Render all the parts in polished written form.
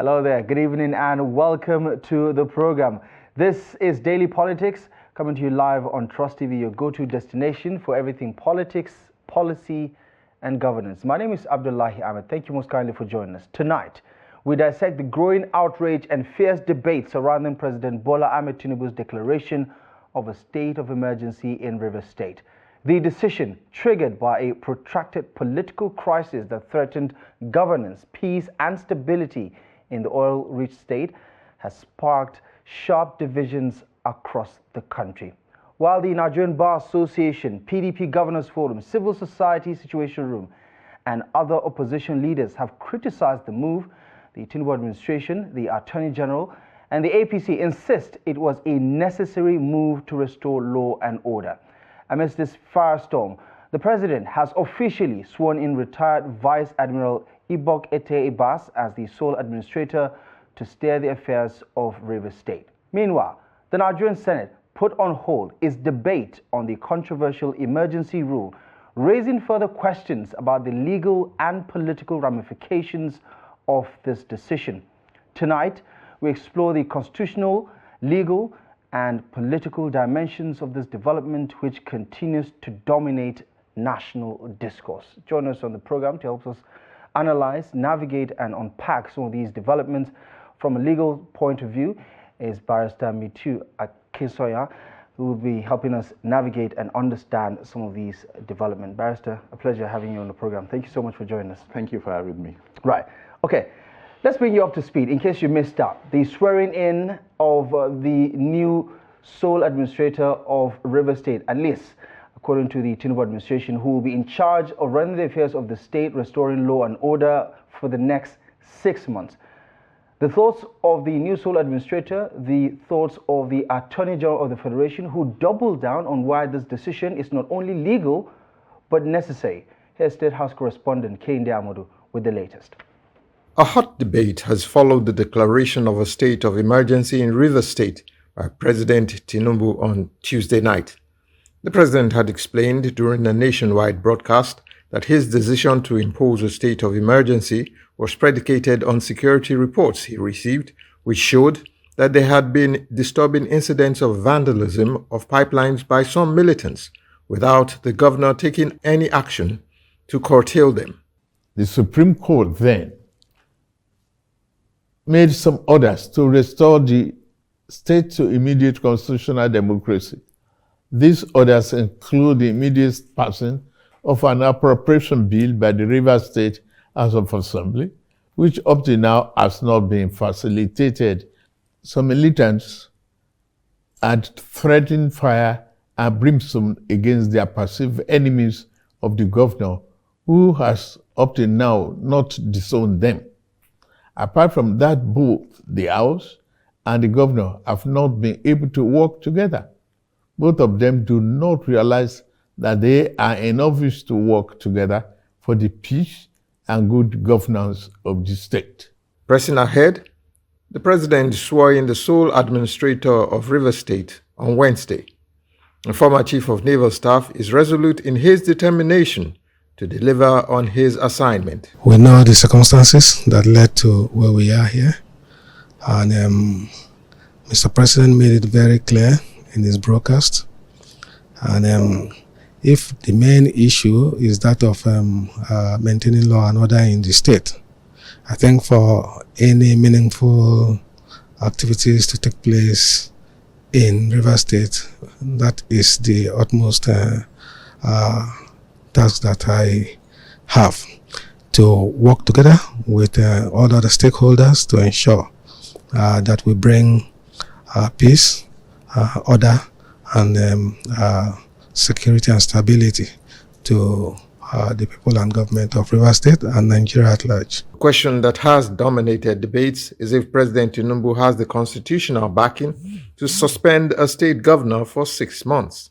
Hello there, good evening and welcome to the program. This is Daily Politics, coming to you live on Trust TV, your go-to destination for everything politics, policy and governance. My name is Abdullahi Ahmed. Thank you most kindly for joining us. Tonight, we dissect the growing outrage and fierce debate surrounding President Bola Ahmed Tinubu's declaration of a state of emergency in Rivers State. The decision, triggered by a protracted political crisis that threatened governance, peace and stability in the oil-rich state, has sparked sharp divisions across the country. While the Nigerian Bar Association, PDP Governors Forum, Civil Society Situation Room and other opposition leaders have criticized the move, the Tinubu administration, the Attorney General and the APC insist it was a necessary move to restore law and order. Amidst this firestorm, the president has officially sworn in retired Vice Admiral Ibok Ete Ibas as the sole administrator to steer the affairs of Rivers State. Meanwhile, the Nigerian Senate put on hold its debate on the controversial emergency rule, raising further questions about the legal and political ramifications of this decision. Tonight, we explore the constitutional, legal, and political dimensions of this development, which continues to dominate national discourse. Join us on the program to help us analyze, navigate, and unpack some of these developments from a legal point of view is Barrister Mutiu Akinsanya, who will be helping us navigate and understand some of these developments. Barrister, a pleasure having you on the program. Thank you so much for joining us. Thank you for having me. Right. Okay. Let's bring you up to speed in case you missed out. The swearing in of the new sole administrator of Rivers State, Analyst, according to the Tinubu administration, who will be in charge of running the affairs of the state, restoring law and order for the next 6 months. The thoughts of the new sole administrator, the thoughts of the Attorney General of the Federation, who doubled down on why this decision is not only legal, but necessary. Here's State House correspondent Jide Ojo with the latest. A hot debate has followed the declaration of a state of emergency in Rivers State by President Tinubu on Tuesday night. The president had explained during a nationwide broadcast that his decision to impose a state of emergency was predicated on security reports he received, which showed that there had been disturbing incidents of vandalism of pipelines by some militants, without the governor taking any action to curtail them. The Supreme Court then made some orders to restore the state to immediate constitutional democracy. These orders include the immediate passing of an appropriation bill by the Rivers State House of Assembly, which up to now has not been facilitated. Some militants had threatened fire and brimstone against their perceived enemies of the governor, who has up to now not disowned them. Apart from that, both the House and the governor have not been able to work together. Both of them do not realize that they are in office to work together for the peace and good governance of the state. Pressing ahead, the president swore in the sole administrator of Rivers State on Wednesday. The former chief of naval staff is resolute in his determination to deliver on his assignment. We know the circumstances that led to where we are here, and Mr. President made it very clear in his broadcast. And if the main issue is that of maintaining law and order in the state, I think for any meaningful activities to take place in Rivers State, that is the utmost task that I have, to work together with all other stakeholders to ensure that we bring peace, order, and security and stability to the people and government of Rivers State and Nigeria at large. The question that has dominated debates is if President Tinubu has the constitutional backing to suspend a state governor for 6 months.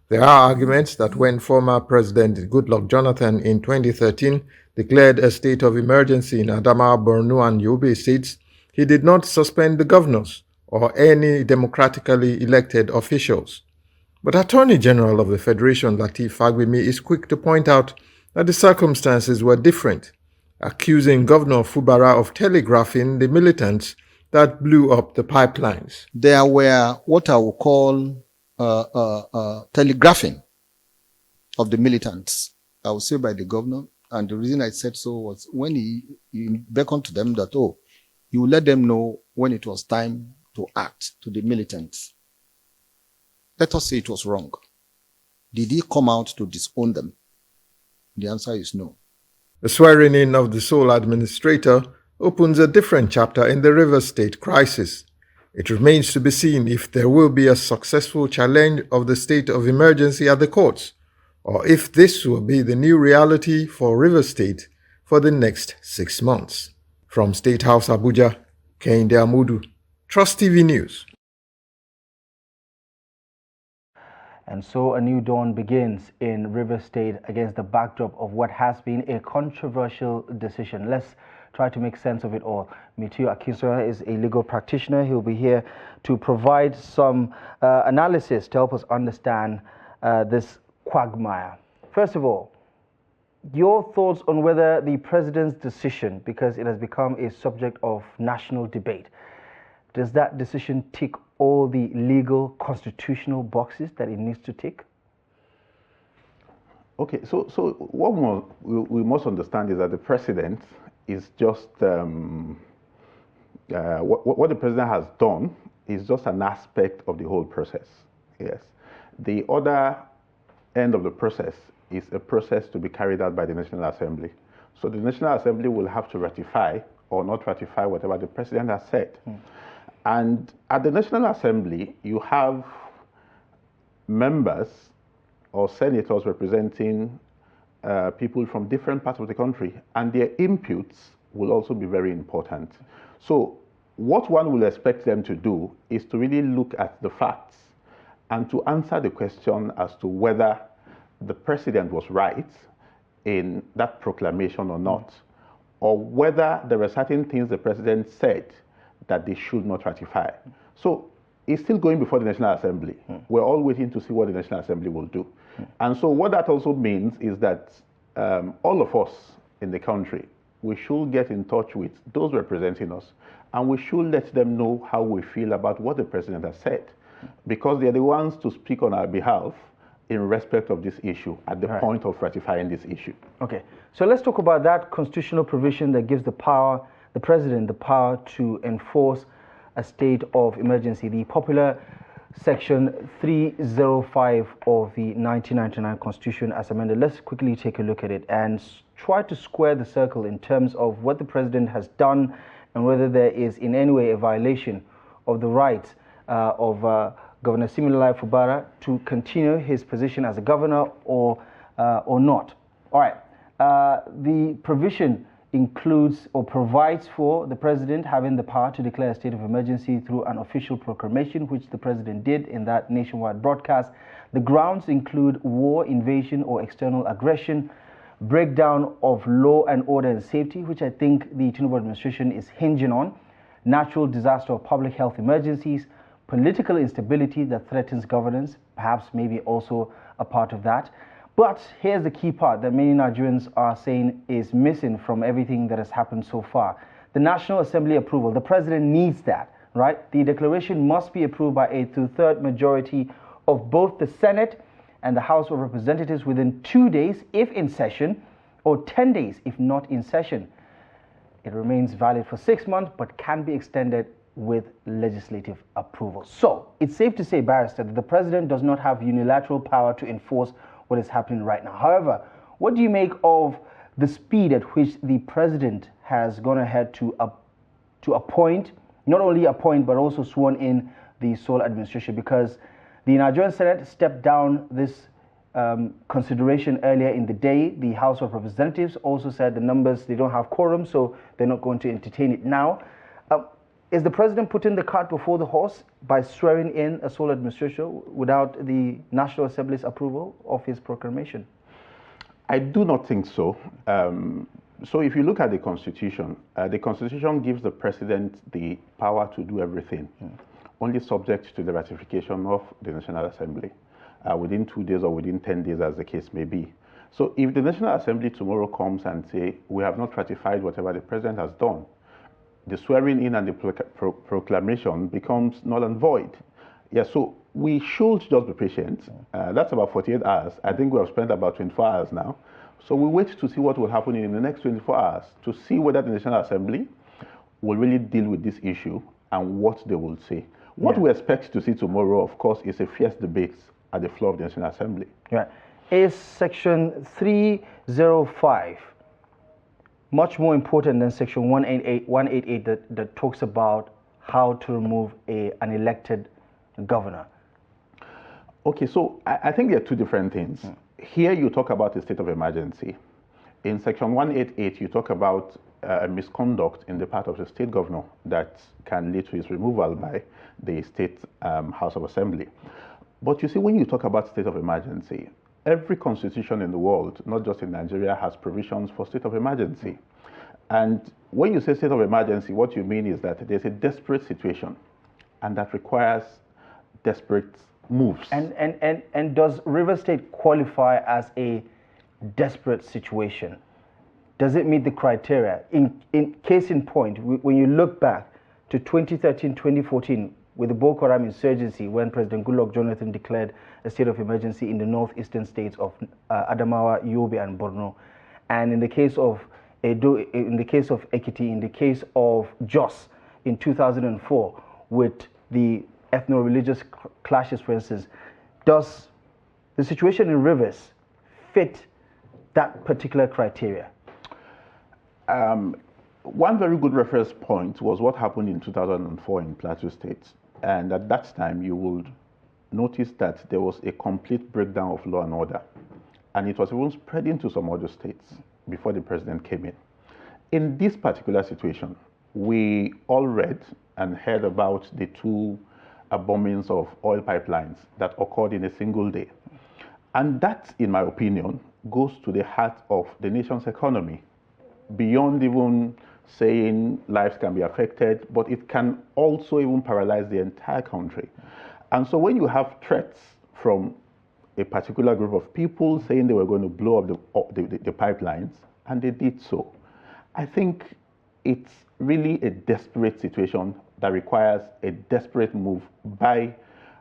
There are arguments that when former President Goodluck Jonathan in 2013 declared a state of emergency in Adamawa, Borno, and Yobe states, he did not suspend the governors or any democratically elected officials. But Attorney General of the Federation Lateef Fagbemi is quick to point out that the circumstances were different. accusing Governor Fubara of telegraphing the militants that blew up the pipelines. There were what I would call telegraphing of the militants, I would say by the governor. And the reason I said so was when he beckoned to them that, oh, you will let them know when it was time to act, to the militants. Let us say it was wrong. Did he come out to disown them? The answer is no. The swearing in of the sole administrator opens a different chapter in the Rivers State crisis. It remains to be seen if there will be a successful challenge of the state of emergency at the courts, or if this will be the new reality for Rivers State for the next 6 months. From State House Abuja, Kehinde Amudu, Trust TV News. And so a new dawn begins in Rivers State against the backdrop of what has been a controversial decision. Let's try to make sense of it all. Mutiu Akinsanya is a legal practitioner. He'll be here to provide some analysis to help us understand this quagmire. First of all, your thoughts on whether the president's decision, because it has become a subject of national debate, does that decision tick all the legal constitutional boxes that it needs to tick? Okay, so what we must understand is that the president is just what the president has done is just an aspect of the whole process. Yes, the other end of the process is a process to be carried out by the National Assembly. So the National Assembly will have to ratify or not ratify whatever the president has said. And at the National Assembly, you have members or senators representing people from different parts of the country, and their inputs will also be very important. So what one will expect them to do is to really look at the facts and to answer the question as to whether the president was right in that proclamation or not, or whether there were certain things the president said that they should not ratify. So it's still going before the National Assembly. We're all waiting to see what the National Assembly will do. And so what that also means is that all of us in the country, we should get in touch with those representing us, and we should let them know how we feel about what the president has said, because they're the ones to speak on our behalf in respect of this issue at the point of ratifying this issue. Okay, so let's talk about that constitutional provision that gives the president the power to enforce a state of emergency, the popular section 305 of the 1999 Constitution as amended. Let's quickly take a look at it and try to square the circle in terms of what the president has done and whether there is in any way a violation of the rights of Governor Abdullahi Fubara to continue his position as a governor or not. All right, the provision includes or provides for the president having the power to declare a state of emergency through an official proclamation, which the president did in that nationwide broadcast. The grounds include war, invasion, or external aggression, breakdown of law and order and safety, which I think the Tinubu administration is hinging on, natural disaster or public health emergencies, political instability that threatens governance, perhaps maybe also a part of that. But here's the key part that many Nigerians are saying is missing from everything that has happened so far. The National Assembly approval. The president needs that, right? The declaration must be approved by a 2/3 majority of both the Senate and the House of Representatives within 2 days if in session, or 10 days if not in session. It remains valid for 6 months but can be extended with legislative approval. So it's safe to say, Barrister, that the president does not have unilateral power to enforce what is happening right now. However, what do you make of the speed at which the president has gone ahead to appoint, not only appoint, but also sworn in the sole administration? Because the Nigerian Senate stepped down this consideration earlier in the day. The House of Representatives also said the numbers, they don't have quorum, so they're not going to entertain it now. Is the president putting the cart before the horse by swearing in a sole administration without the National Assembly's approval of his proclamation? I do not think so. So if you look at the Constitution gives the president the power to do everything, only subject to the ratification of the National Assembly within 2 days or within 10 days, as the case may be. So if the National Assembly tomorrow comes and say, we have not ratified whatever the president has done, the swearing in and the proclamation becomes null and void. Yeah, so we should just be patient. That's about 48 hours. I think we have spent about 24 hours now. So we wait to see what will happen in the next 24 hours to see whether the National Assembly will really deal with this issue and what they will say. What we expect to see tomorrow, of course, is a fierce debate at the floor of the National Assembly. Right. Is Section 305 much more important than Section 188 that talks about how to remove an elected governor? Okay, so I think there are two different things. Here you talk about a state of emergency. In Section 188, you talk about a misconduct in the part of the state governor that can lead to his removal by the state House of Assembly. But you see, when you talk about state of emergency, every constitution in the world, not just in Nigeria, has provisions for state of emergency. And when you say state of emergency, what you mean is that there's a desperate situation and that requires desperate moves. And does River State qualify as a desperate situation? Does it meet the criteria? In case in point, when you look back to 2013, 2014, with the Boko Haram insurgency, when President Goodluck Jonathan declared a state of emergency in the northeastern states of Adamawa, Yobe, and Borno, and in the case of Edo, in the case of Ekiti, in the case of Jos in 2004, with the ethno-religious clashes, for instance, does the situation in Rivers fit that particular criteria? One very good reference point was what happened in 2004 in Plateau State. And at that time, you would notice that there was a complete breakdown of law and order. And it was even spreading to some other states before the president came in. In this particular situation, we all read and heard about the two bombings of oil pipelines that occurred in a single day. And that, in my opinion, goes to the heart of the nation's economy, beyond even saying lives can be affected, but it can also even paralyze the entire country. And so when you have threats from a particular group of people saying they were going to blow up the pipelines, and they did so, I think it's really a desperate situation that requires a desperate move by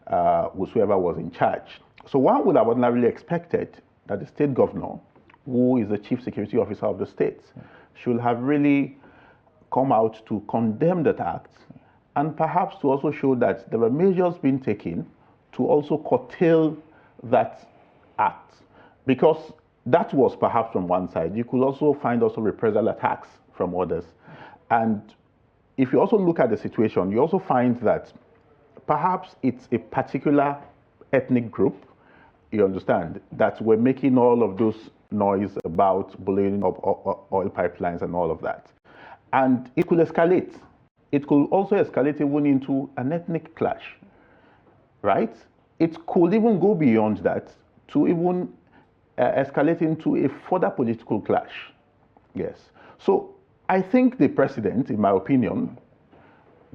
whoever was in charge. So one would have ordinarily expected that the state governor, who is the chief security officer of the state, should have really come out to condemn that act and perhaps to also show that there were measures being taken to also curtail that act. Because that was perhaps from one side. You could also find also reprisal attacks from others. And if you also look at the situation, you also find that perhaps it's a particular ethnic group, you understand, that were making all of those noise about blowing up oil pipelines and all of that. And it could escalate. It could also escalate even into an ethnic clash, right? It could even go beyond that to even escalate into a further political clash. Yes. So I think the president, in my opinion,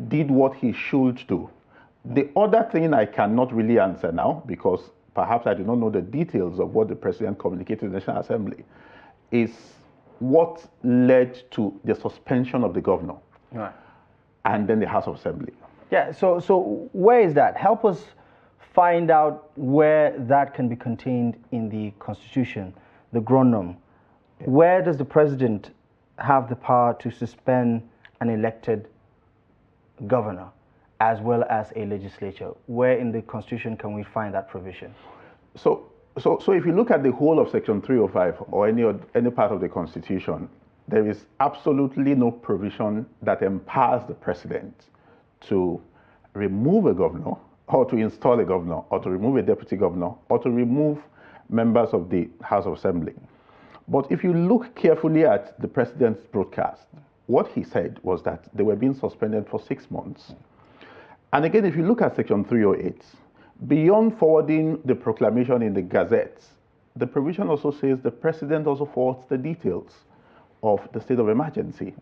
did what he should do. The other thing I cannot really answer now, because perhaps I do not know the details of what the president communicated to the National Assembly, is what led to the suspension of the governor, right, and then the House of Assembly. Yeah, so where is that? Help us find out where that can be contained in the Constitution, the Gronum. Yeah. Where does the president have the power to suspend an elected governor as well as a legislature? Where in the Constitution can we find that provision? So if you look at the whole of Section 305 or any part of the Constitution, there is absolutely no provision that empowers the president to remove a governor or to install a governor or to remove a deputy governor or to remove members of the House of Assembly. But if you look carefully at the president's broadcast, what he said was that they were being suspended for 6 months. And again, if you look at Section 308, beyond forwarding the proclamation in the Gazette, the provision also says the president also forwards the details of the state of emergency.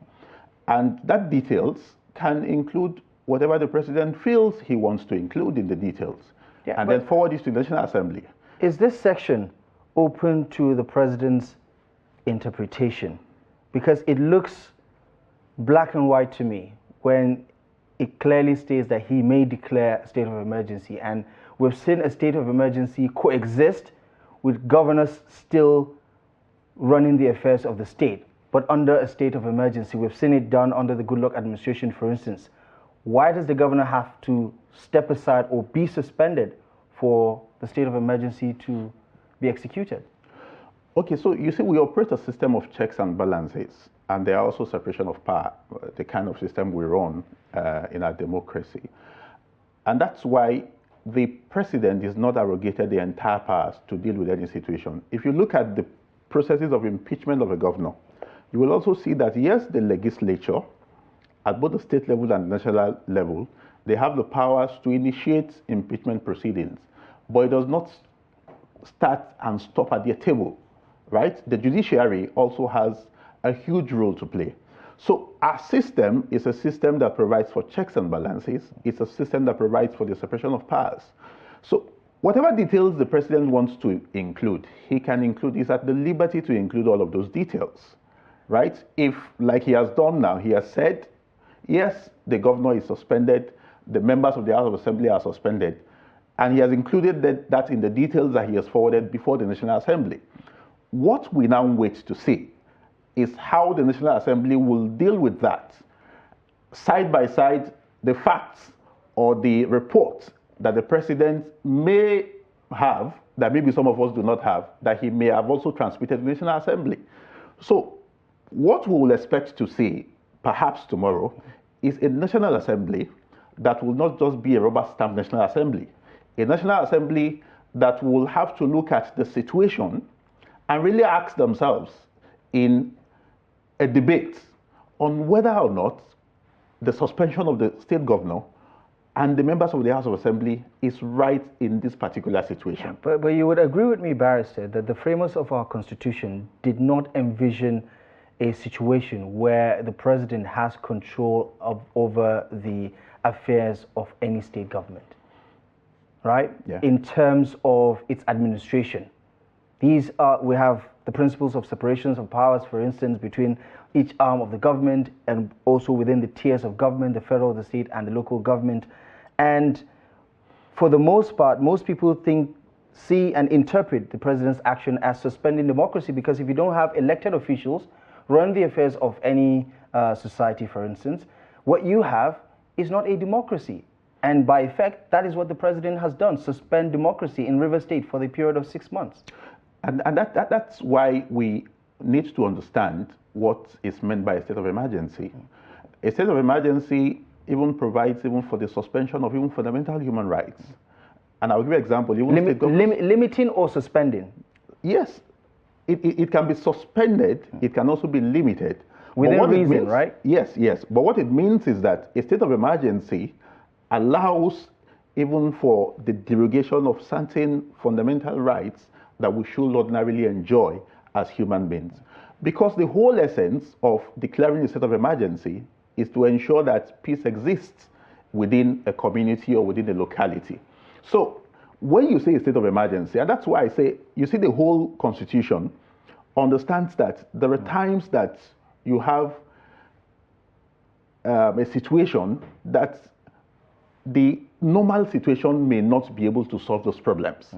And that details can include whatever the president feels he wants to include in the details, and then forward it to the National Assembly. Is this section open to the president's interpretation? Because it looks black and white to me when it clearly states that he may declare a state of emergency. And we've seen a state of emergency coexist with governors still running the affairs of the state, but under a state of emergency. We've seen it done under the Goodluck administration, for instance. Why does the governor have to step aside or be suspended for the state of emergency to be executed? Okay, so you see, we operate a system of checks and balances, and there are also separation of power, the kind of system we run in our democracy. And that's why the president is not arrogated the entire powers to deal with any situation. If you look at the processes of impeachment of a governor, you will also see that, yes, the legislature, at both the state level and national level, they have the powers to initiate impeachment proceedings, but it does not start and stop at their table, right? The judiciary also has a huge role to play. So our system is a system that provides for checks and balances. It's a system that provides for the separation of powers. So whatever details the president wants to include, he can include. He's at the liberty to include all of those details, right? If, like he has done now, he has said, yes, the governor is suspended, the members of the House of Assembly are suspended, and he has included that in the details that he has forwarded before the National Assembly. What we now wait to see is how the National Assembly will deal with that. Side by side, the facts or the reports that the president may have, that maybe some of us do not have, that he may have also transmitted to the National Assembly. So what we will expect to see, perhaps tomorrow, is a National Assembly that will not just be a rubber stamp National Assembly, a National Assembly that will have to look at the situation and really ask themselves in a debate on whether or not the suspension of the state governor and the members of the House of Assembly is right in this particular situation. But you would agree with me, Barrister, that the framers of our Constitution did not envision a situation where the president has control over the affairs of any state government, right? Yeah. In terms of its administration. These are, we have the principles of separations of powers, for instance, between each arm of the government and also within the tiers of government, the federal, the state, and the local government. And for the most part, most people see and interpret the president's action as suspending democracy, because if you don't have elected officials run the affairs of any society, for instance, what you have is not a democracy. And by effect, that is what the president has done, suspend democracy in River State for the period of 6 months. And that's why we need to understand what is meant by a state of emergency. A state of emergency even provides even for the suspension of even fundamental human rights. And I'll give you an example. Limiting or suspending? Yes. It can be suspended. It can also be limited. Within reason, right? Yes, yes. But what it means is that a state of emergency allows even for the derogation of certain fundamental rights that we should ordinarily enjoy as human beings. Because the whole essence of declaring a state of emergency is to ensure that peace exists within a community or within a locality. So when you say a state of emergency, and that's why I say, you see, the whole Constitution understands that there are times that you have a situation that the normal situation may not be able to solve those problems.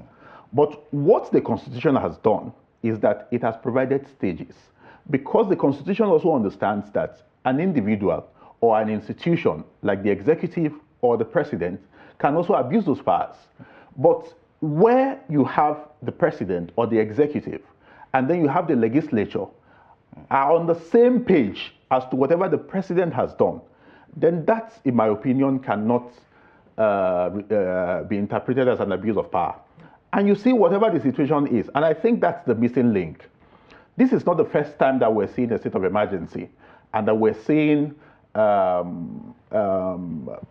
But what the Constitution has done is that it has provided stages. Because the Constitution also understands that an individual or an institution like the executive or the president can also abuse those powers. But where you have the president or the executive and then you have the legislature are on the same page as to whatever the president has done, then that, in my opinion, cannot be interpreted as an abuse of power. And you see, whatever the situation is, and I think that's the missing link. This is not the first time that we're seeing a state of emergency and that we're seeing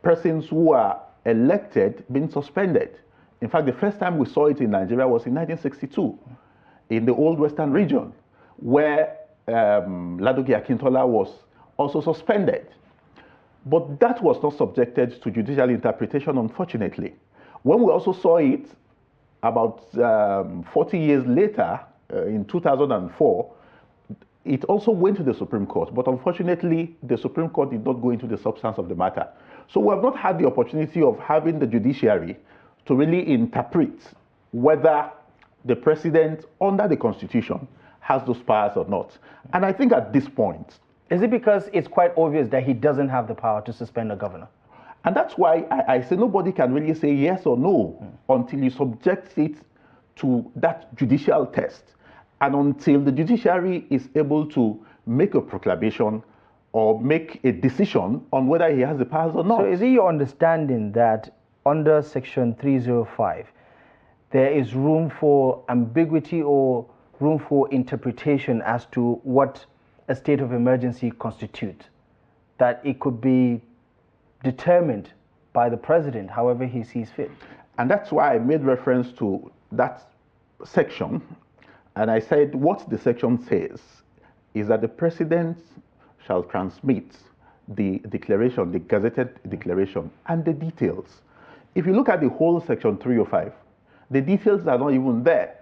persons who are elected being suspended. In fact, the first time we saw it in Nigeria was in 1962 in the old Western region, where Ladoke Akintola was also suspended. But that was not subjected to judicial interpretation, unfortunately. When we also saw it about 40 years later, in 2004, it also went to the Supreme Court, but unfortunately, the Supreme Court did not go into the substance of the matter. So we have not had the opportunity of having the judiciary to really interpret whether the president, under the Constitution, has those powers or not. And I think at this point... Is it because it's quite obvious that he doesn't have the power to suspend a governor? And that's why I say nobody can really say yes or no until you subject it to that judicial test. And until the judiciary is able to make a proclamation or make a decision on whether he has the powers or not. So is it your understanding that under Section 305, there is room for ambiguity or room for interpretation as to what a state of emergency constitutes? That it could be determined by the president however he sees fit? And that's why I made reference to that section. And I said what the section says is that the president shall transmit the declaration, the gazetted declaration, and the details. If you look at the whole Section 305, the details are not even there.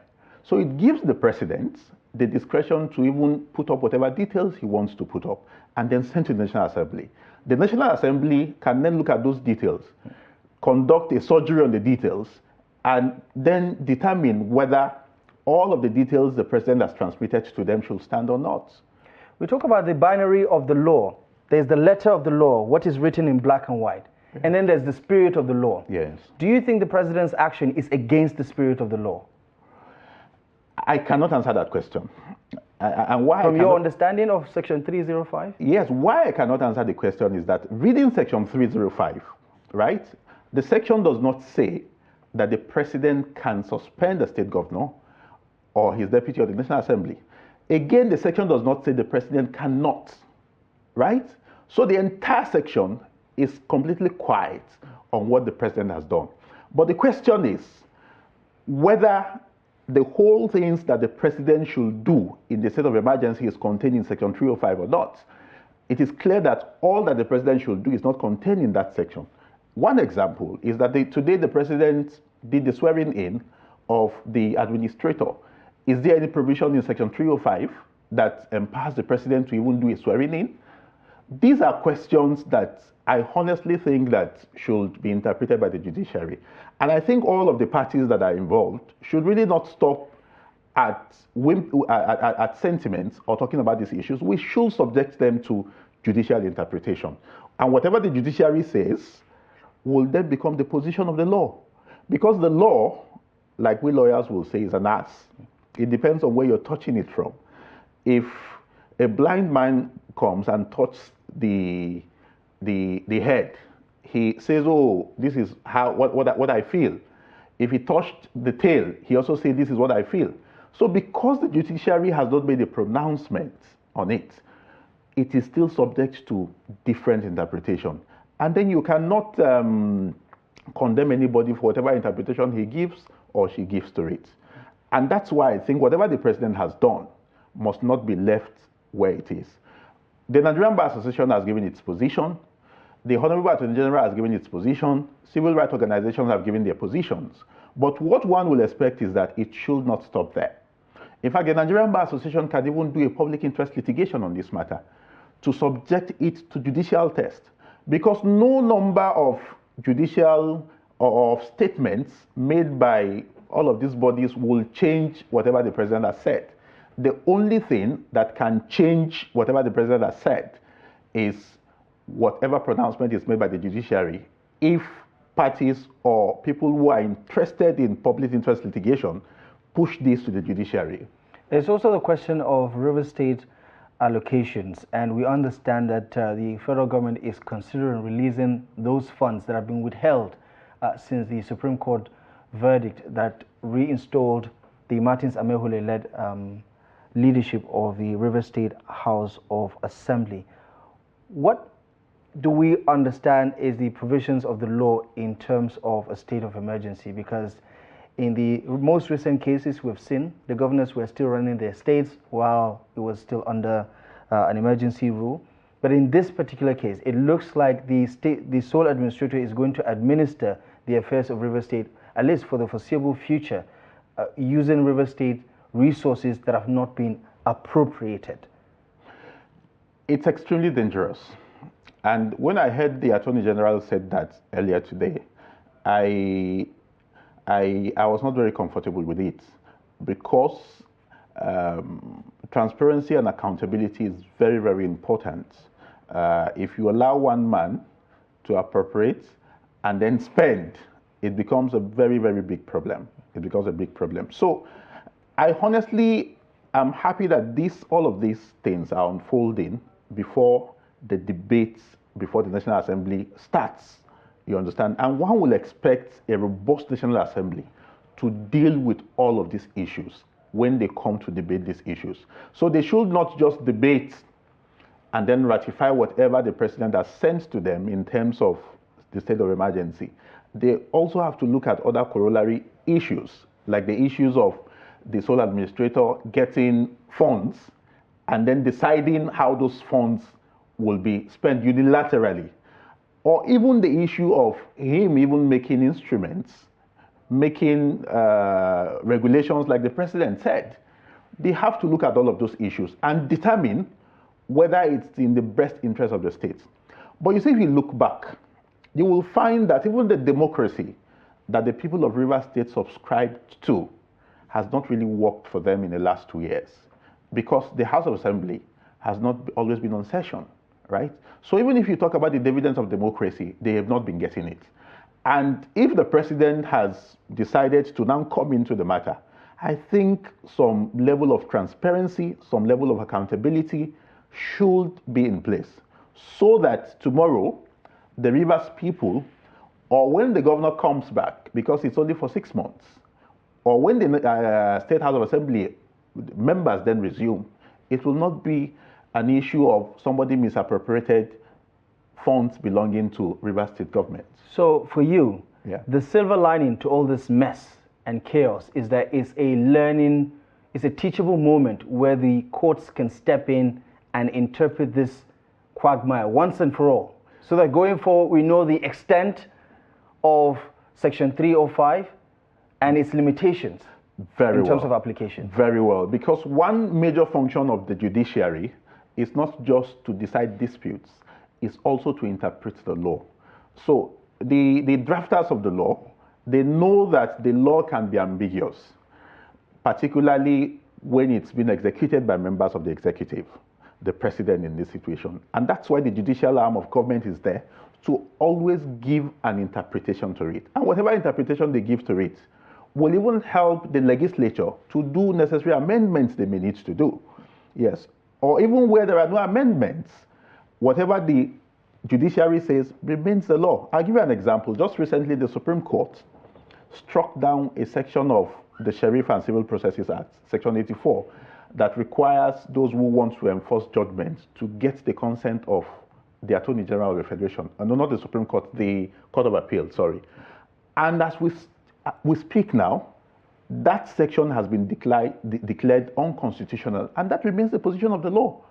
So it gives the president the discretion to even put up whatever details he wants to put up and then send to the National Assembly. The National Assembly can then look at those details, conduct a surgery on the details, and then determine whether all of the details the president has transmitted to them should stand or not. We talk about the binary of the law. There's the letter of the law, what is written in black and white. And then there's the spirit of the law. Yes. Do you think the president's action is against the spirit of the law? I cannot answer that question. And why? From your understanding of Section 305? Yes, why I cannot answer the question is that reading Section 305, right, the section does not say that the president can suspend a state governor or his deputy or the National Assembly. Again, the section does not say the president cannot, right? So the entire section is completely quiet on what the president has done. But the question is whether the whole things that the president should do in the state of emergency is contained in Section 305 or not. It is clear that all that the president should do is not contained in that section. One example is that today the president did the swearing in of the administrator. Is there any provision in Section 305 that empowers the president to even do a swearing in? These are questions that I honestly think that should be interpreted by the judiciary. And I think all of the parties that are involved should really not stop at sentiments or talking about these issues. We should subject them to judicial interpretation. And whatever the judiciary says will then become the position of the law. Because the law, like we lawyers will say, is an ass. It depends on where you're touching it from. If a blind man comes and touches the head, he says, oh, this is what I feel. If he touched the tail, he also says, this is what I feel. So because the judiciary has not made a pronouncement on it, it is still subject to different interpretation. And then you cannot condemn anybody for whatever interpretation he gives or she gives to it. And that's why I think whatever the president has done must not be left where it is. The Nigerian Bar Association has given its position. The Honorable Attorney General has given its position. Civil rights organizations have given their positions. But what one will expect is that it should not stop there. In fact, the Nigerian Bar Association can even do a public interest litigation on this matter to subject it to judicial test. Because no number of judicial or statements made by all of these bodies will change whatever the president has said. The only thing that can change whatever the president has said is whatever pronouncement is made by the judiciary. If parties or people who are interested in public interest litigation push this to the judiciary. There's also the question of River State allocations, and we understand that the federal government is considering releasing those funds that have been withheld since the Supreme Court verdict that reinstalled the Martins Amehule-led leadership of the River State House of Assembly. What do we understand is the provisions of the law in terms of a state of emergency? Because in the most recent cases we've seen, the governors were still running their states while it was still under an emergency rule. But in this particular case, it looks like the sole administrator is going to administer the affairs of River State at least for the foreseeable future, using River State resources that have not been appropriated? It's extremely dangerous. And when I heard the Attorney General said that earlier today, I was not very comfortable with it, because transparency and accountability is very, very important. If you allow one man to appropriate and then spend, it becomes a very, very big problem. It becomes a big problem. So I honestly am happy that all of these things are unfolding before the debates before the National Assembly starts. You understand? And one will expect a robust National Assembly to deal with all of these issues when they come to debate these issues. So they should not just debate and then ratify whatever the president has sent to them in terms of the state of emergency. They also have to look at other corollary issues, like the issues of the sole administrator getting funds and then deciding how those funds will be spent unilaterally. Or even the issue of him even making instruments, making regulations like the president said. They have to look at all of those issues and determine whether it's in the best interest of the state. But you see, if you look back, you will find that even the democracy that the people of Rivers State subscribed to has not really worked for them in the last 2 years, because the House of Assembly has not always been on session, right? So even if you talk about the dividends of democracy, they have not been getting it. And if the president has decided to now come into the matter, I think some level of transparency, some level of accountability should be in place, so that tomorrow the Rivers people, or when the governor comes back, because it's only for 6 months, or when the State House of Assembly members then resume, it will not be an issue of somebody misappropriated funds belonging to Rivers State government. So for you, Yeah. the silver lining to all this mess and chaos is that it's a teachable moment where the courts can step in and interpret this quagmire once and for all, so that going forward we know the extent of Section 305 and its limitations in terms of application. Very well, because one major function of the judiciary is not just to decide disputes, it's also to interpret the law. So the drafters of the law, they know that the law can be ambiguous, particularly when it's been executed by members of the executive, the president in this situation. And that's why the judicial arm of government is there to always give an interpretation to it. And whatever interpretation they give to it will even help the legislature to do necessary amendments they may need to do. Yes. Or even where there are no amendments, whatever the judiciary says remains the law. I'll give you an example. Just recently, the Supreme Court struck down a section of the Sheriff and Civil Processes Act, Section 84, that requires those who want to enforce judgments to get the consent of the Attorney General of the Federation. No, not the Supreme Court, the Court of Appeal, sorry. And as we speak now, that section has been declared unconstitutional, and that remains the position of the law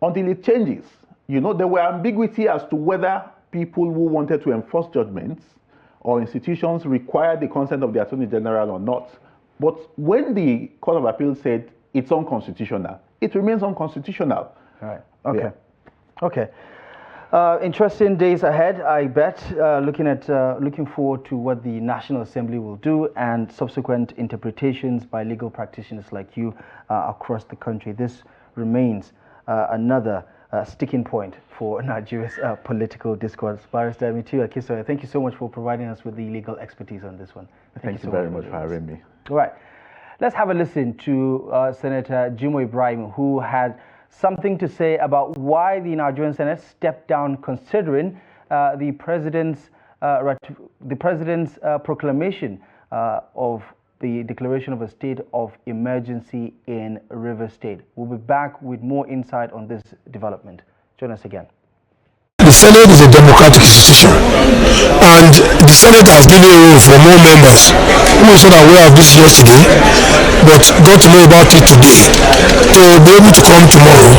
until it changes. You know, there were ambiguity as to whether people who wanted to enforce judgments or institutions required the consent of the Attorney General or not. But when the Court of Appeal said it's unconstitutional, it remains unconstitutional. All right. Okay. Yeah. Okay. Interesting days ahead, I bet. Looking forward to what the National Assembly will do and subsequent interpretations by legal practitioners like you across the country. This remains another sticking point for Nigeria's political discourse. Barrister Mutiu Akinsanya, thank you so much for providing us with the legal expertise on this one. Thank you very much for having me. All right. Let's have a listen to Senator Jimoh Ibrahim, who had something to say about why the Nigerian Senate stepped down, considering the president's proclamation of the declaration of a state of emergency in Rivers State. We'll be back with more insight on this development. Join us again. The Senate is a democratic institution, and the Senate has given room for more members. We were aware of this yesterday. but got to know about it today to be able to come tomorrow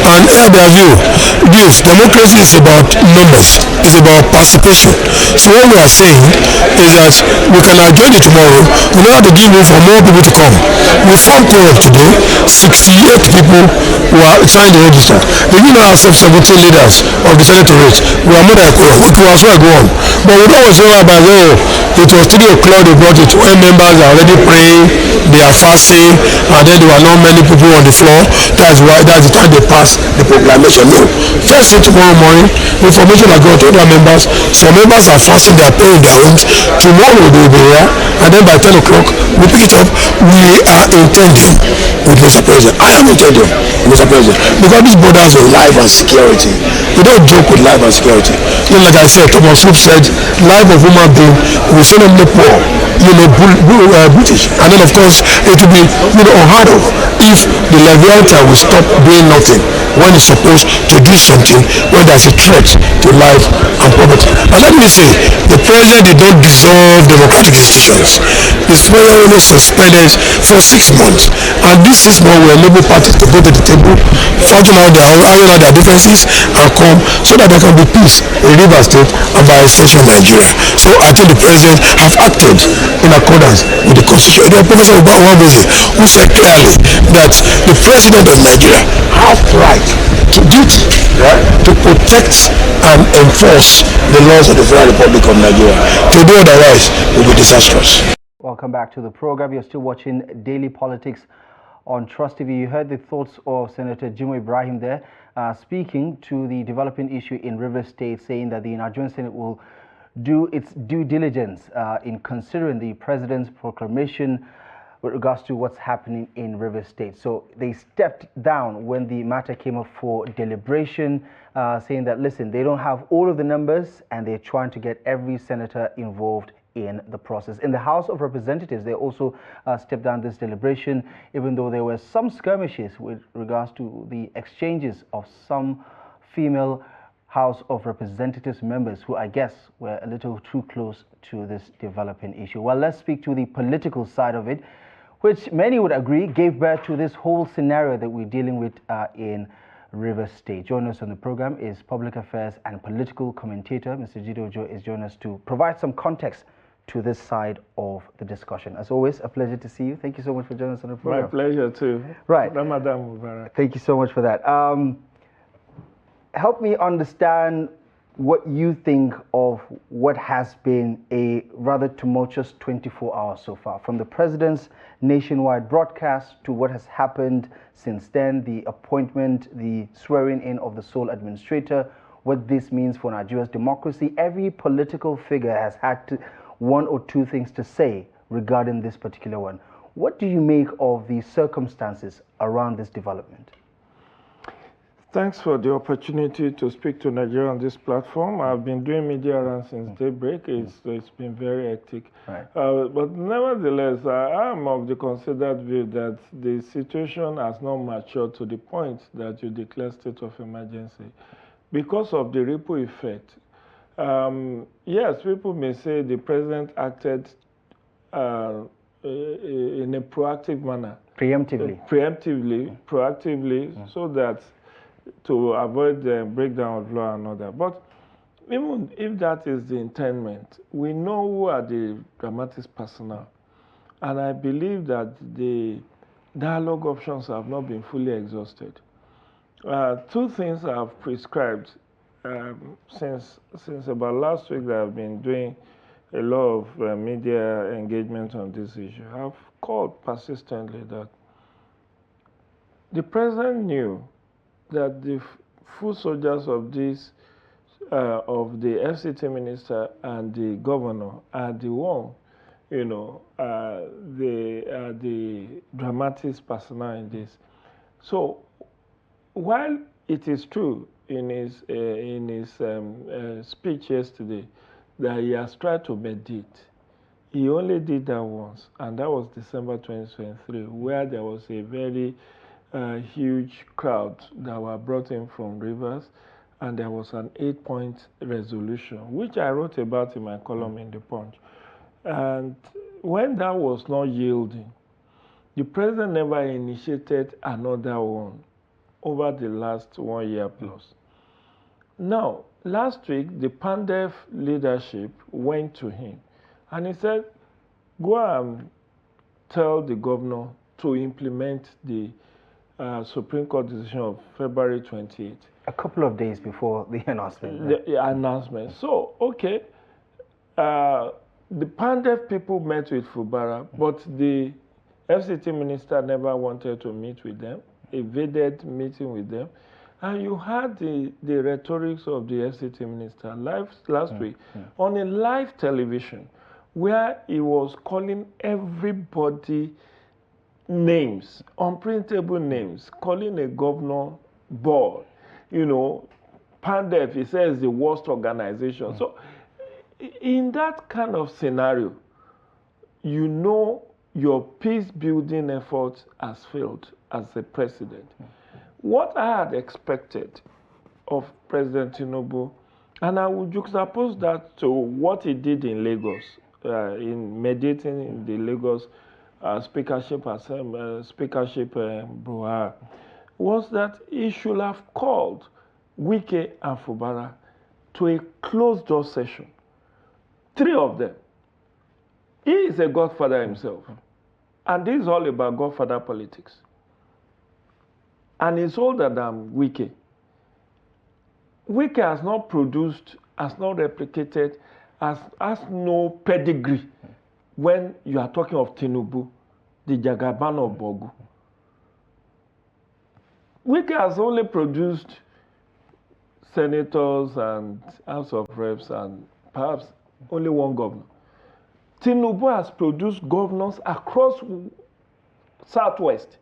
and air their views. Democracy is about numbers, it's about participation. So what we are saying is that we can adjourn it tomorrow in order to give room for more people to come. We formed quorum today, 68 people who are trying to register. They did not accept 17 leaders of the Senatorate. We are more than a quorum. We could as well go on. But we don't want to say about, it was 3 o'clock they brought it when members are already praying, they are fasting, and then there were not many people on the floor. That's the time they pass the proclamation. No. First thing tomorrow morning, information I got to other members, some members are fasting, they are praying in their homes. Tomorrow they will be here, and then by 10 o'clock, we pick it up. We are intending with Mr. President. I am intending with Mr. President, because this borders with life and security. We don't joke with life and security. Like I said, Thomas Hope said, life of human being will send them poor, British. And then of course, it will be unheard of if the Leviathan will stop doing nothing when it's supposed to do something when there's a threat to life and property. And let me say, the president did not dissolve democratic institutions. The president only suspended for 6 months. And these 6 months will enable parties to go to the table, iron out their differences, and come so that there can be peace in Rivers State and by extension Nigeria. So I think the president have acted in accordance with the constitution. The Professor Obama who said clearly that the president of Nigeria has right to duty to protect and enforce the laws of the Federal Republic of Nigeria. To do otherwise will be disastrous. Welcome back to the program. You're still watching Daily Politics on Trust TV. You heard the thoughts of Senator Jide Ibrahim there, speaking to the developing issue in Rivers State, saying that the Nigerian Senate will do its due diligence in considering the president's proclamation with regards to what's happening in Rivers State. So they stepped down when the matter came up for deliberation, saying that, listen, they don't have all of the numbers and they're trying to get every senator involved in the process. In the House of Representatives, they also stepped down this deliberation, even though there were some skirmishes with regards to the exchanges of some female House of Representatives members who I guess were a little too close to this developing issue. Well, let's speak to the political side of it, which many would agree gave birth to this whole scenario that we're dealing with in Rivers State. Joining us on the program is public affairs and political commentator Mr. Jide Ojo is joining us to provide some context to this side of the discussion. As always, a pleasure to see you. Thank you so much for joining us on the program. My pleasure too. Right. Ramadan Mubarak. Thank you so much for that. Help me understand what you think of what has been a rather tumultuous 24 hours so far, from the president's nationwide broadcast to what has happened since then, the appointment, the swearing in of the sole administrator, what this means for Nigeria's democracy. Every political figure has had one or two things to say regarding this particular one. What do you make of the circumstances around this development? Thanks for the opportunity to speak to Nigeria on this platform. I've been doing media around since daybreak. It's been very hectic. Right. But nevertheless, I am of the considered view that the situation has not matured to the point that you declare state of emergency because of the ripple effect. Yes, people may say the president acted in a proactive manner. Proactively, so that to avoid the breakdown of law and order. But even if that is the intendment, we know who are the dramatic personnel. And I believe that the dialogue options have not been fully exhausted. Two things I've prescribed since about last week that I've been doing a lot of media engagement on this issue. I've called persistently that the president knew that the full soldiers of this, of the FCT minister and the governor are the one, they are the dramatic personnel in this. So while it is true in his speech yesterday that he has tried to mediate, he only did that once, and that was December 2023, where there was a very huge crowd that were brought in from Rivers, and there was an 8-point resolution, which I wrote about in my column in The Punch. And when that was not yielding, The president never initiated another one over the last 1 year plus. Now, last week, the PANDEF leadership went to him and he said, go and tell the governor to implement the Supreme Court decision of February 28th. A couple of days before the announcement. The announcement. So, okay, the PANDEF people met with Fubara, but the FCT minister never wanted to meet with them, evaded meeting with them. And you had the rhetorics of the FCT minister last week on a live television where he was calling everybody names, unprintable names, calling a governor Barr, you know, PANDEF, he says the worst organization. So in that kind of scenario, you know your peace building effort has failed as a president. What I had expected of President Tinubu, and I would juxtapose that to what he did in Lagos, in mediating in the Lagos speakership Barr, was that he should have called Wike and Fubara to a closed-door session. 3 of them. He is a godfather himself. And this is all about godfather politics. And he's older than Wike. Wike has not produced, has not replicated, has no pedigree when you are talking of Tinubu, the Jagaban of Bogu. Wike has only produced senators and House of Reps and perhaps only one governor. Tinubu has produced governors across Southwest.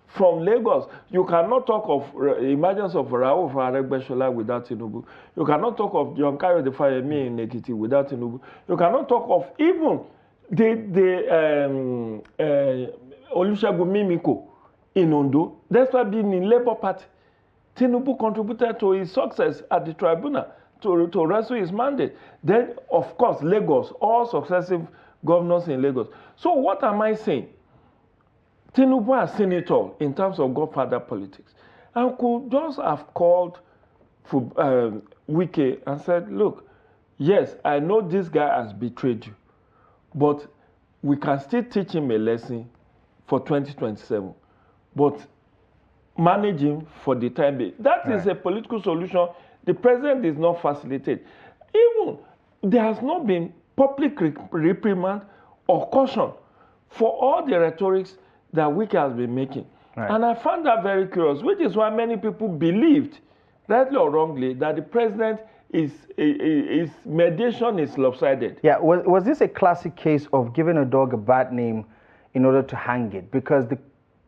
From Lagos, you cannot talk of emergence of Raouf Aregbesola without Tinubu. You cannot talk of John Kayo de Fayemi in Ekiti without Tinubu. You cannot talk of even Olusegun Mimiko in Ondo. Despite being in Labour Party, Tinubu contributed to his success at the tribunal to wrestle his mandate. Then, of course, Lagos, all successive governors in Lagos. So what am I saying? Tinubu has seen it all in terms of godfather politics and could just have called for Wike and said, look, yes, I know this guy has betrayed you, but we can still teach him a lesson for 2027, but manage him for the time being. That is a political solution the president is not facilitated. Even there has not been public reprimand or caution for all the rhetorics that Wike has been making. Right. And I found that very curious, which is why many people believed, rightly or wrongly, that the president his mediation is lopsided. Yeah, was this a classic case of giving a dog a bad name in order to hang it? Because the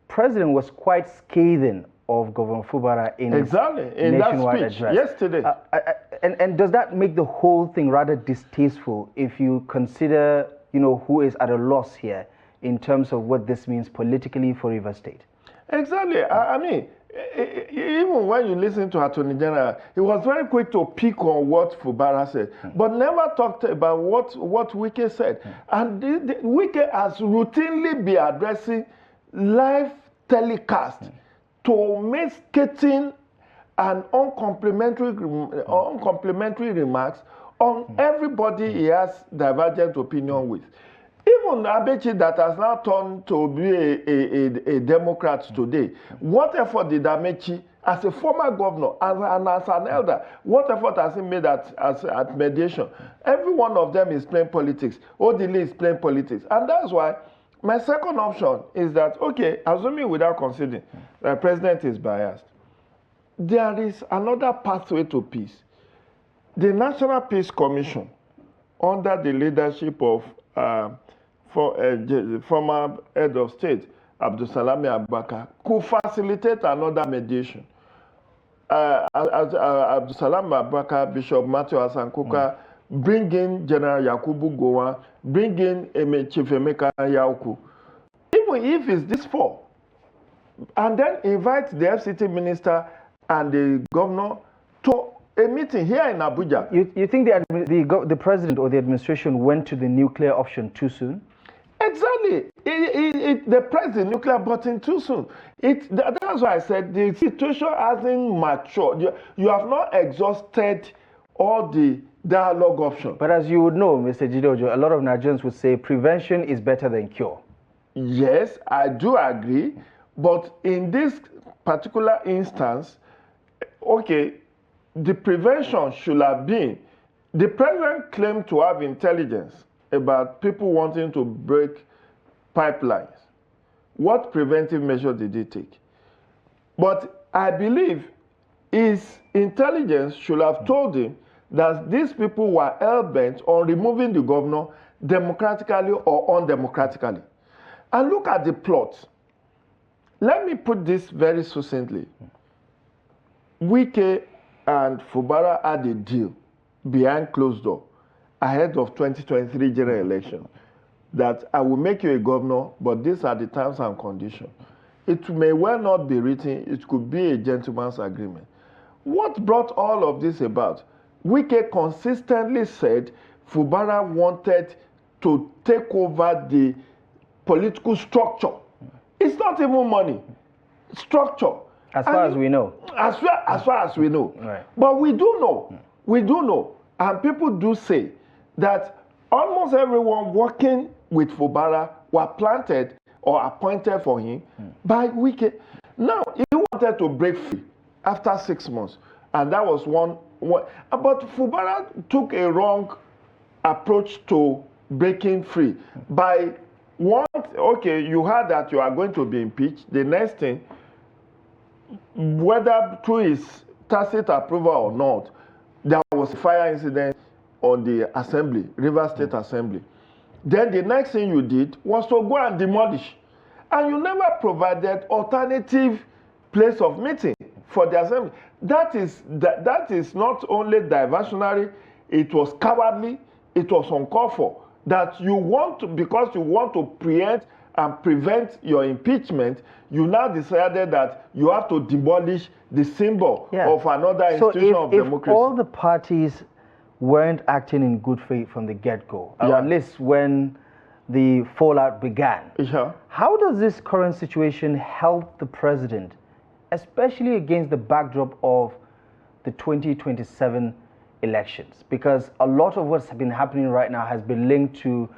president was quite scathing of Governor Fubara in his nationwide address yesterday. And does that make the whole thing rather distasteful if you consider, you know, who is at a loss here in terms of what this means politically for Rivers State? Exactly. I mean, even when you listen to Attorney General, he was very quick to pick on what Fubara said, but never talked about what Wike said. And Wike has routinely been addressing live telecast to make scathing and uncomplimentary remarks on everybody he has divergent opinion with. Even Abechi, that has now turned to be a Democrat today, what effort did Amechi, as a former governor and as an elder, what effort has he made at mediation? Every one of them is playing politics. Odili is playing politics. And that's why my second option is that, okay, assuming without considering the president is biased, there is another pathway to peace. The National Peace Commission, under the leadership of former head of state, Abdullahi Abubakar, could facilitate another mediation. Abdullahi Abubakar, Bishop Mutiu Asankuka, bring in General Yakubu Gowon, bring in Chief Emeka Yauku. Even if it's this fall, and then invite the FCT minister and the governor to a meeting here in Abuja. You think the president or the administration went to the nuclear option too soon? Exactly. They pressed the nuclear button too soon. That's why I said the situation hasn't matured. You have not exhausted all the dialogue options. But as you would know, Mr. Jide Ojo, a lot of Nigerians would say prevention is better than cure. Yes, I do agree. But in this particular instance, okay, the prevention should have been, the president claimed to have intelligence about people wanting to break pipelines. What preventive measure did he take? But I believe his intelligence should have told him that these people were hell-bent on removing the governor democratically or undemocratically. And look at the plot. Let me put this very succinctly. Wike and Fubara had a deal behind closed door ahead of 2023 general election that I will make you a governor, but these are the terms and conditions. It may well not be written, it could be a gentleman's agreement. What brought all of this about? Wike consistently said Fubara wanted to take over the political structure. It's not even money, structure. As far as we know. As far as we know. Right. But we do know, and people do say that almost everyone working with Fubara were planted or appointed for him by Wike. Now, he wanted to break free after 6 months, and that was one. But Fubara took a wrong approach to breaking free by okay, you heard that you are going to be impeached. The next thing, whether through his tacit approval or not, there was a fire incident on the assembly, Rivers State Assembly. Then the next thing you did was to go and demolish. And you never provided alternative place of meeting for the assembly. That is not only diversionary, it was cowardly, it was uncalled for. That you want to, because you want to preempt and prevent your impeachment, you now decided that you have to demolish the symbol of another institution of democracy. If all the parties weren't acting in good faith from the get-go, or at least when the fallout began, how does this current situation help the president, especially against the backdrop of the 2027 elections? Because a lot of what's been happening right now has been linked to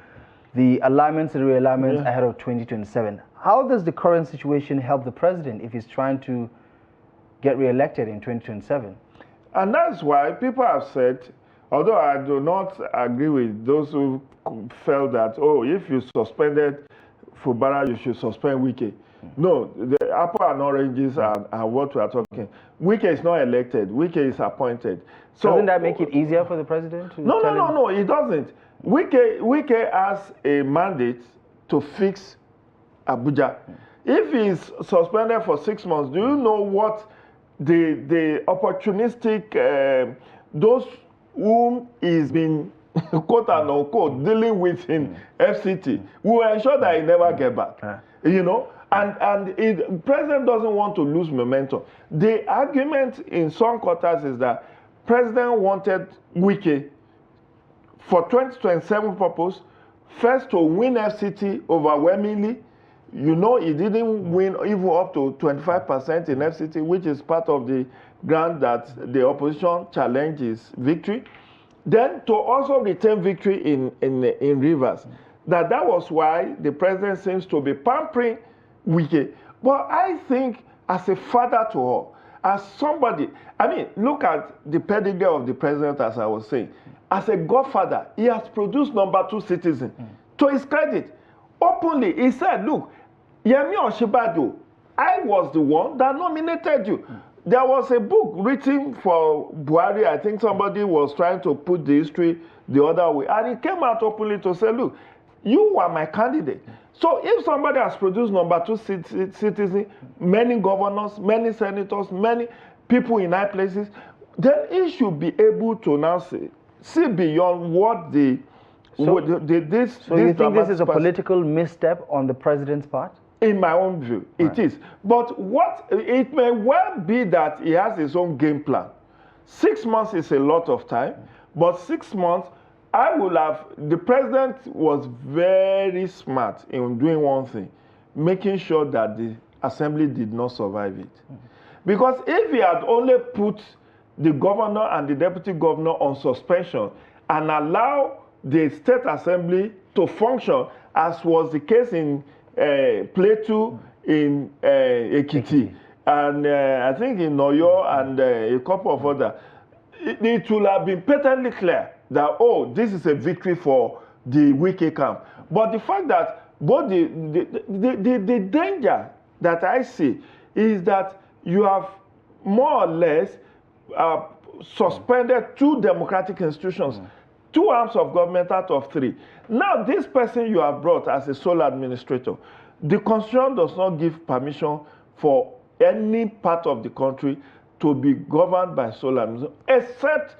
the alignments and realignments ahead of 2027. How does the current situation help the president if he's trying to get re-elected in 2027? And that's why people have said, although I do not agree with those who felt that, oh, if you suspended Fubara, you should suspend Wike. No, the apple and oranges are what we are talking. Wike is not elected. Wike is appointed. So doesn't that make it easier for the president to No, it doesn't. Wike has a mandate to fix Abuja. If he's suspended for 6 months, do you know what the opportunistic, those whom he's been quote and unquote dealing with in FCT will ensure that he never get back. You know? And the president doesn't want to lose momentum. The argument in some quarters is that president wanted Wike for 2027 purpose, first to win FCT overwhelmingly. You know, he didn't win even up to 25% in FCT, which is part of the grant that the opposition challenges victory. Then to also retain victory in Rivers. That was why the president seems to be pampering Wike. But I think as a father to all, as somebody, I mean, look at the pedigree of the president, as I was saying. As a godfather, he has produced number 2 citizen. To his credit, openly, he said, look, Yemi Osinbajo, I was the one that nominated you. There was a book written for Buhari. I think somebody was trying to put the history the other way. And he came out openly to say, look, you were my candidate. So if somebody has produced number 2 citizen, many governors, many senators, many people in high places, then he should be able to now see beyond what you think this is a political misstep on the president's part? In my own view, it is. But it may well be that he has his own game plan. 6 months is a lot of time, but 6 months, the president was very smart in doing one thing, making sure that the assembly did not survive it. Because if he had only put the governor and the deputy governor on suspension and allow the state assembly to function, as was the case in Plateau, in Ekiti, and I think in Oyo and a couple of others, it will have been patently clear that, oh, this is a victory for the Wike camp. But the fact that both the danger that I see is that you have more or less suspended two democratic institutions, two arms of government out of three. Now, this person you have brought as a sole administrator, the Constitution does not give permission for any part of the country to be governed by sole administration, except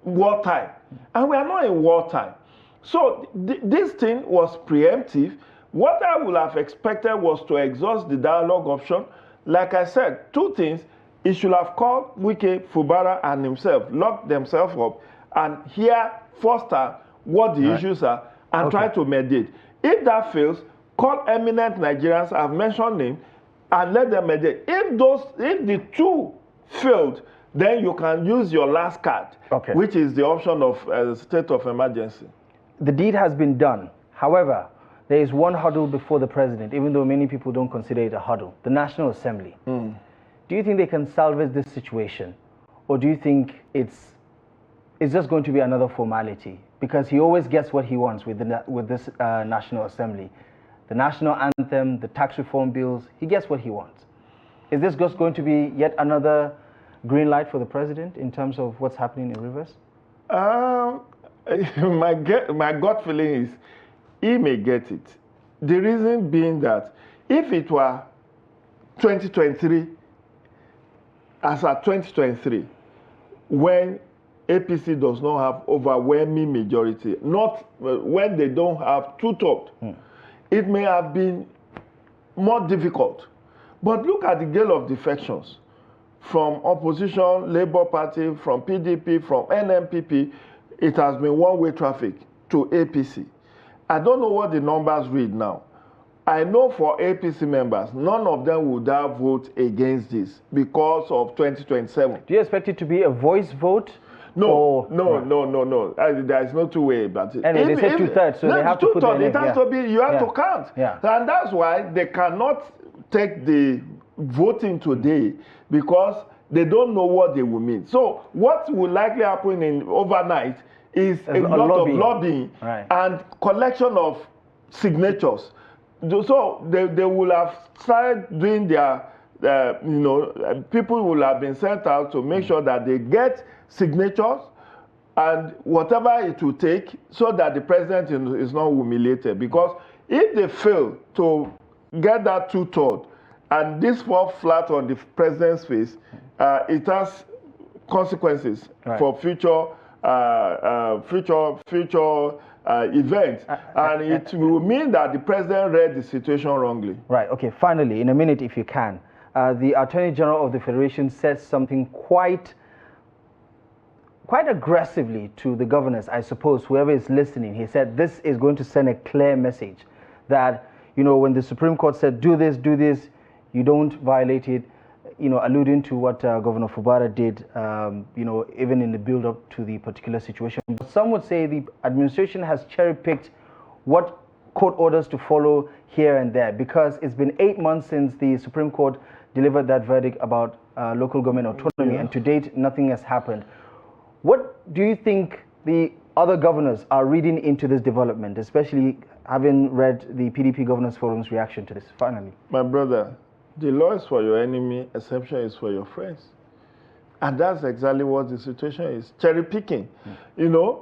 wartime. And we are not in wartime. So this thing was preemptive. What I would have expected was to exhaust the dialogue option. Like I said, two things. He should have called Wike, Fubara, and himself, locked themselves up, and hear foster what the issues are, and try to mediate. If that fails, call eminent Nigerians, I've mentioned them, and let them mediate. If the two failed, then you can use your last card, which is the option of state of emergency. The deed has been done. However, there is one hurdle before the president, even though many people don't consider it a hurdle, the National Assembly. Do you think they can salvage this situation? Or do you think it's just going to be another formality? Because he always gets what he wants with this National Assembly. The national anthem, the tax reform bills, he gets what he wants. Is this just going to be yet another green light for the president in terms of what's happening in Rivers? My gut feeling is he may get it. The reason being that if it were 2023, as at 2023, when APC does not have overwhelming majority, not when they don't have two-thirds, it may have been more difficult. But look at the gale of defections from opposition, Labour Party, from PDP, from NMPP. It has been one-way traffic to APC. I don't know what the numbers read now. I know for APC members, none of them would have voted against this because of 2027. Do you expect it to be a voice vote? No. There is no two way about it. Anyway, they said two-thirds, so they have to put their name. It has to be, you have to count. And that's why they cannot take the voting today, because they don't know what they will mean. So what will likely happen in overnight is a lot of lobbying and collection of signatures. So they will have started doing their, people will have been sent out to make sure that they get signatures and whatever it will take, so that the president is not humiliated. Because if they fail to get that two-thirds and this falls flat on the president's face, it has consequences for future events, and it will mean that the president read the situation wrongly. Right. Okay. Finally, in a minute, if you can, the Attorney General of the Federation said something quite aggressively to the governors, I suppose, whoever is listening. He said this is going to send a clear message that, when the Supreme Court said do this, you don't violate it, alluding to what Governor Fubara did, even in the build-up to the particular situation. But some would say the administration has cherry-picked what court orders to follow here and there, because it's been 8 months since the Supreme Court delivered that verdict about local government autonomy, and to date, nothing has happened. What do you think the other governors are reading into this development, especially having read the PDP Governors Forum's reaction to this, finally? My brother, the law is for your enemy, exception is for your friends. And that's exactly what the situation is. Cherry picking. Even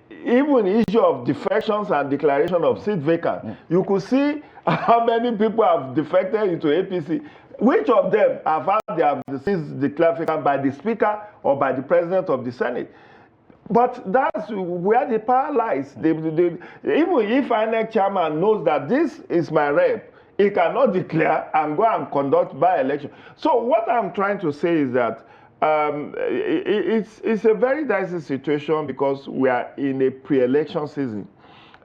the issue of defections and declaration of seat vacant, you could see how many people have defected into APC. Which of them have had their seats declared vacant by the Speaker or by the President of the Senate? But that's where the power lies. Even if INEC chairman knows that this is my rep, he cannot declare and go and conduct by-election. So what I'm trying to say is that it's a very dicey situation because we are in a pre-election season.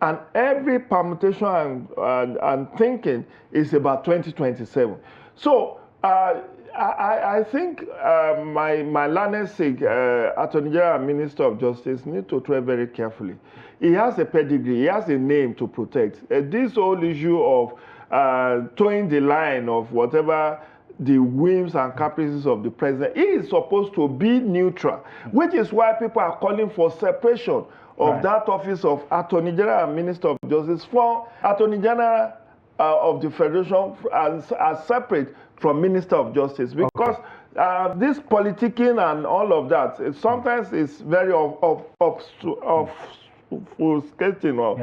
And every permutation and thinking is about 2027. So I think my learned Sikh, Attorney General and Minister of Justice need to tread very carefully. He has a pedigree, he has a name to protect. This whole issue of towing the line of whatever the whims and caprices of the president, he is supposed to be neutral, which is why people are calling for separation of that office of Attorney General and Minister of Justice from Attorney General of the Federation as separate from Minister of Justice, because this politicking and all of that sometimes is very obfuscating or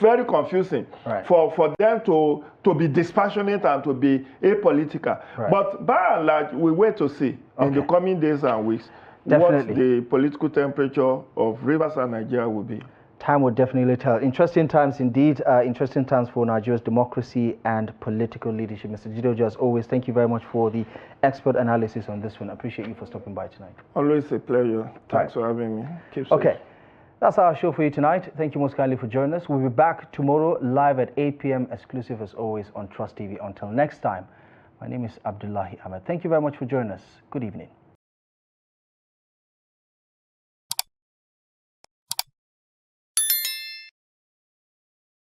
very confusing for them to be dispassionate and to be apolitical. But by and large, we wait to see in the coming days and weeks what the political temperature of Rivers and Nigeria will be. Time will definitely tell. Interesting times indeed. Interesting times for Nigeria's democracy and political leadership. Mr. Jide Ojo, as always, thank you very much for the expert analysis on this one. I appreciate you for stopping by tonight. Always a pleasure. Thanks for having me. Keep safe. Okay, that's our show for you tonight. Thank you most kindly for joining us. We'll be back tomorrow live at 8 p.m. exclusive as always on Trust TV. Until next time, my name is Abdullahi Ahmed. Thank you very much for joining us. Good evening.